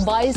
22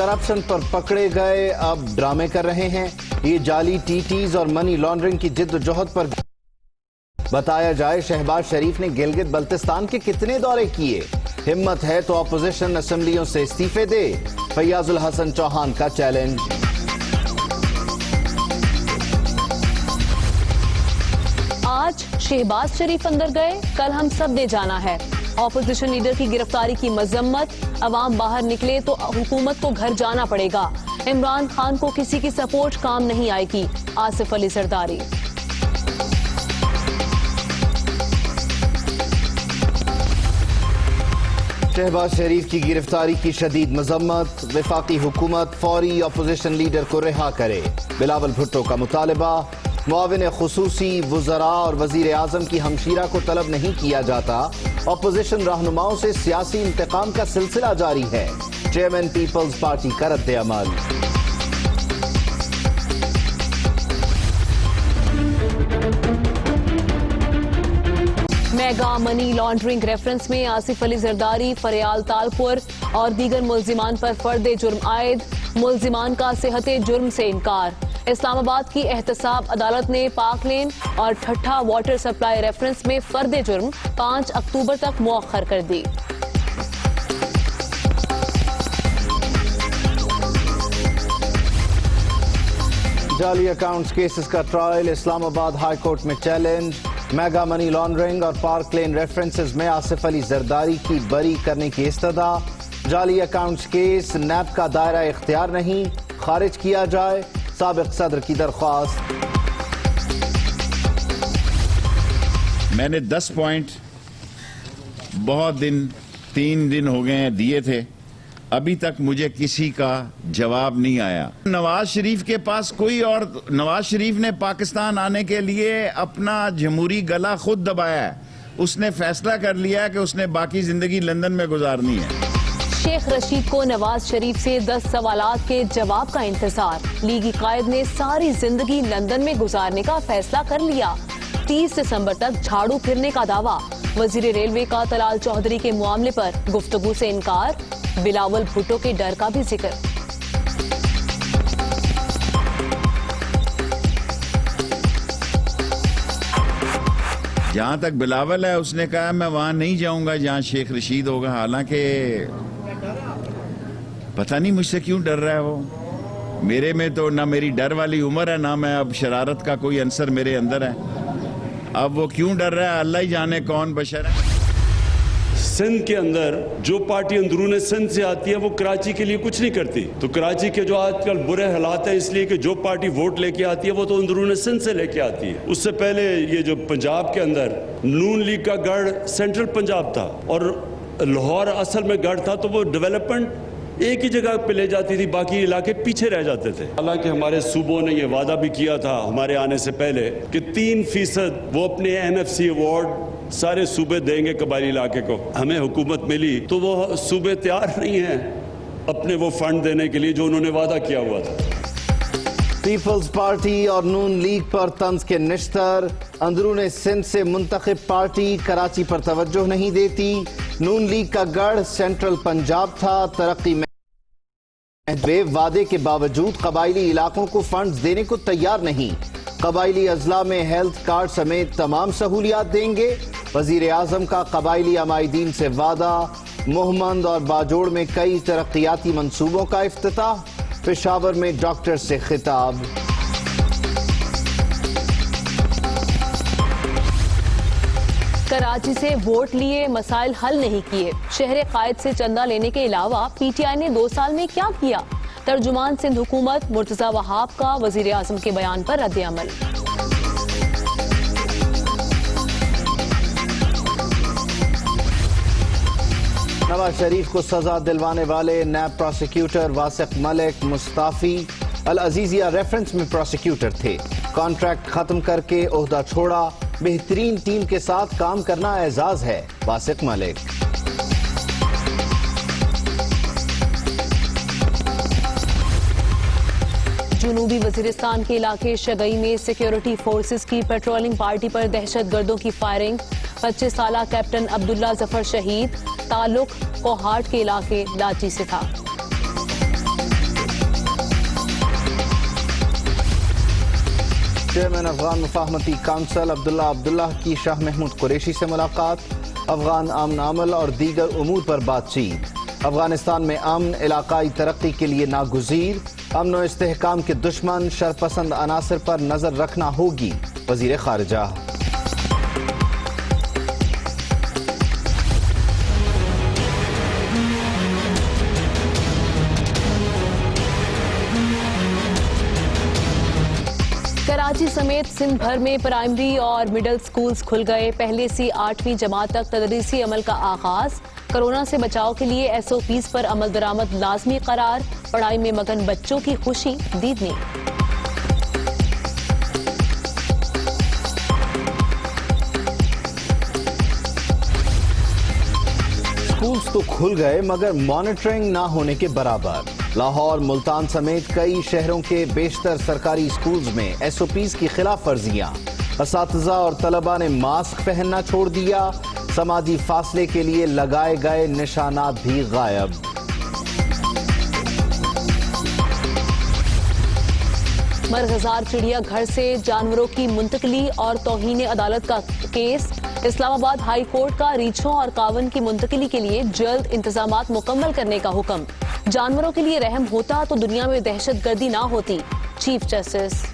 corruption پر پکڑے گئے اب ڈرامے کر رہے ہیں. یہ جعلی ٹی ٹیز اور منی لانڈرنگ کی جد و جہد پر بتایا جائے شہباز شریف نے گلگت بلتستان کے کتنے دورے کیے. ہمت ہے تو اپوزیشن اسمبلیوں سے استعفے دے. فیاض الحسن چوہان کا چیلنج. آج شہباز شریف اندر گئے, کل ہم سب نے جانا ہے. اپوزیشن لیڈر کی گرفتاری کی مذمت, عوام باہر نکلے تو حکومت کو گھر جانا پڑے گا. عمران خان کو کسی کی سپورٹ کام نہیں آئے گی. آصف علی زرداری. شہباز شریف کی گرفتاری کی شدید مذمت. وفاقی حکومت فوری اپوزیشن لیڈر کو رہا کرے. بلاول بھٹو کا مطالبہ. معاون خصوصی وزراء اور وزیر اعظم کی ہمشیرہ کو طلب نہیں کیا جاتا. اپوزیشن رہنماؤں سے سیاسی انتقام کا سلسلہ جاری ہے. چیئرمین پیپلز پارٹی کا رد عمل. میگا منی لانڈرنگ ریفرنس میں آصف علی زرداری, فریال تالپور اور دیگر ملزمان پر فرد جرم عائد. ملزمان کا صحت جرم سے انکار. اسلام آباد کی احتساب عدالت نے پاک لین اور ٹھٹھا واٹر سپلائی ریفرنس میں فرد جرم 5 اکتوبر تک مؤخر کر دی. جعلی اکاؤنٹس کیسز کا ٹرائل اسلام آباد ہائی کورٹ میں چیلنج. میگا منی لانڈرنگ اور پارک لین ریفرنسز میں آصف علی زرداری کی بری کرنے کی استدعا. جعلی اکاؤنٹس کیس نیب کا دائرہ اختیار نہیں, خارج کیا جائے. سابق صدر کی درخواست. میں نے 10 پوائنٹ بہت 3 دن ہو گئے ہیں دیے تھے, ابھی تک مجھے کسی کا جواب نہیں آیا. نواز شریف کے پاس کوئی اور, نواز شریف نے پاکستان آنے کے لیے اپنا جمہوری گلا خود دبایا ہے. اس نے فیصلہ کر لیا کہ اس نے باقی زندگی لندن میں گزارنی ہے. شیخ رشید کو نواز شریف سے 10 سوالات کے جواب کا انتظار. لیگی قائد نے ساری زندگی لندن میں گزارنے کا فیصلہ کر لیا. 30 دسمبر تک جھاڑو پھرنے کا دعویٰ. وزیر ریلوے کا طلال چودھری کے معاملے پر گفتگو سے انکار. بلاول بھٹو کے ڈر کا بھی ذکر. جہاں تک بلاول ہے اس نے کہا میں وہاں نہیں جاؤں گا جہاں شیخ رشید ہوگا. حالانکہ پتہ نہیں مجھ سے کیوں ڈر رہا ہے وہ. میرے میں تو نہ میری ڈر والی عمر ہے, نہ میں اب شرارت کا کوئی عنصر میرے اندر ہے. اب وہ کیوں ڈر رہا ہے اللہ ہی جانے کون بشر ہے. سندھ کے اندر جو پارٹی اندرون سندھ سے آتی ہے وہ کراچی کے لیے کچھ نہیں کرتی. تو کراچی کے جو آج کل برے حالات ہیں اس لیے کہ جو پارٹی ووٹ لے کے آتی ہے وہ تو اندرون سندھ سے لے کے آتی ہے. اس سے پہلے یہ جو پنجاب کے اندر نون لیگ کا گڑھ سینٹرل پنجاب تھا اور لاہور اصل میں گڑھ تھا, تو وہ ڈیولپمنٹ ایک ہی جگہ پہ لے جاتی تھی, باقی علاقے پیچھے رہ جاتے تھے. حالانکہ ہمارے صوبوں نے یہ وعدہ بھی کیا تھا ہمارے آنے سے پہلے کہ 3% وہ اپنے NFC ایوارڈ سارے صوبے دیں گے قبائلی علاقے کو. ہمیں حکومت ملی تو وہ صوبے تیار نہیں ہیں اپنے وہ فنڈ دینے کے لیے جو انہوں نے وعدہ کیا ہوا تھا. پیپلز پارٹی اور نون لیگ پر طنز کے نشتر. اندرون سندھ سے منتخب پارٹی کراچی پر توجہ نہیں دیتی. نون لیگ کا گڑھ سینٹرل پنجاب تھا. ترقی میں بے وعدے کے باوجود قبائلی علاقوں کو فنڈز دینے کو تیار نہیں. قبائلی اضلاع میں ہیلتھ کارڈ سمیت تمام سہولیات دیں گے. وزیر اعظم کا قبائلی عمائدین سے وعدہ. مہمند اور باجوڑ میں کئی ترقیاتی منصوبوں کا افتتاح. پشاور میں ڈاکٹر سے خطاب. کراچی سے ووٹ لیے مسائل حل نہیں کیے. شہر قائد سے چندہ لینے کے علاوہ پی ٹی آئی نے 2 سال میں کیا کیا؟ ترجمان سندھ حکومت مرتضی وہاب کا وزیر اعظم کے بیان پر رد عمل. نواز شریف کو سزا دلوانے والے نیب پروسیکیوٹر واسق ملک مستعفی. العزیزیہ ریفرنس میں پروسیکیوٹر تھے, کانٹریکٹ ختم کر کے عہدہ چھوڑا. بہترین ٹیم کے ساتھ کام کرنا اعزاز ہے. واسق ملک. جنوبی وزیرستان کے علاقے شگئی میں سیکیورٹی فورسز کی پیٹرولنگ پارٹی پر دہشت گردوں کی فائرنگ. 25 سالہ کیپٹن عبداللہ ظفر شہید. تعلق کوہاٹ کے علاقے لاچی سے تھا. چیئرمین افغان مفاہمتی کونسل عبداللہ کی شاہ محمود قریشی سے ملاقات، افغان امن عمل اور دیگر امور پر بات چیت۔ افغانستان میں امن علاقائی ترقی کے لیے ناگزیر، امن و استحکام کے دشمن شرپسند عناصر پر نظر رکھنا ہوگی، وزیر خارجہ۔ کراچی سمیت سندھ بھر میں پرائمری اور مڈل سکولز کھل گئے، پہلے سے 8ویں جماعت تک تدریسی عمل کا آغاز، کورونا سے بچاؤ کے لیے SOPs پر عمل درآمد لازمی قرار، پڑھائی میں مگن بچوں کی خوشی دیدنی۔ سکولز تو کھل گئے مگر مانیٹرنگ نہ ہونے کے برابر، لاہور، ملتان سمیت کئی شہروں کے بیشتر سرکاری سکولز میں SOPs کی خلاف ورزیاں، اساتذہ اور طلباء نے ماسک پہننا چھوڑ دیا، سماجی فاصلے کے لیے لگائے گئے نشانات بھی غائب۔ مرغزار چڑیا گھر سے جانوروں کی منتقلی اور توہین عدالت کا کیس، اسلام آباد ہائی کورٹ کا ریچھوں اور کاون کی منتقلی کے لیے جلد انتظامات مکمل کرنے کا حکم، جانوروں کے لیے رحم ہوتا تو دنیا میں دہشت گردی نہ ہوتی، چیف جسٹس۔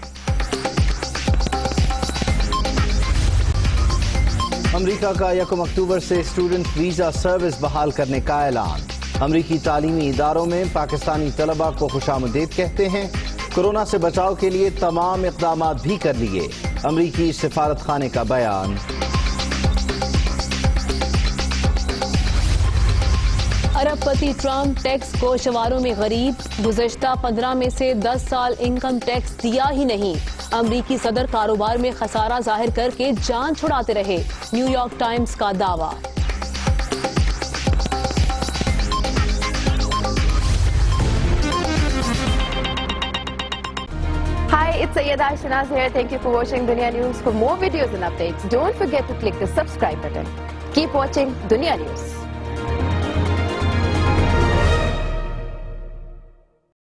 امریکہ کا 1 اکتوبر سے اسٹوڈنٹ ویزا سروس بحال کرنے کا اعلان، امریکی تعلیمی اداروں میں پاکستانی طلباء کو خوش آمدید کہتے ہیں، کورونا سے بچاؤ کے لیے تمام اقدامات بھی کر لیے، امریکی سفارت خانے کا بیان۔ ارب پتی ٹرمپ ٹیکس گوشواروں میں غریب، گزشتہ 15 میں سے 10 سال انکم ٹیکس دیا ہی نہیں، امریکی صدر کاروبار میں خسارہ ظاہر کر کے جان چھڑاتے رہے، نیو یارک ٹائمز کا دعویٰ۔ Hi, it's Sayyeda Shanaz here. Thank you for watching Dunya News. For more videos and updates, don't forget to click the subscribe button. Keep watching Dunya News.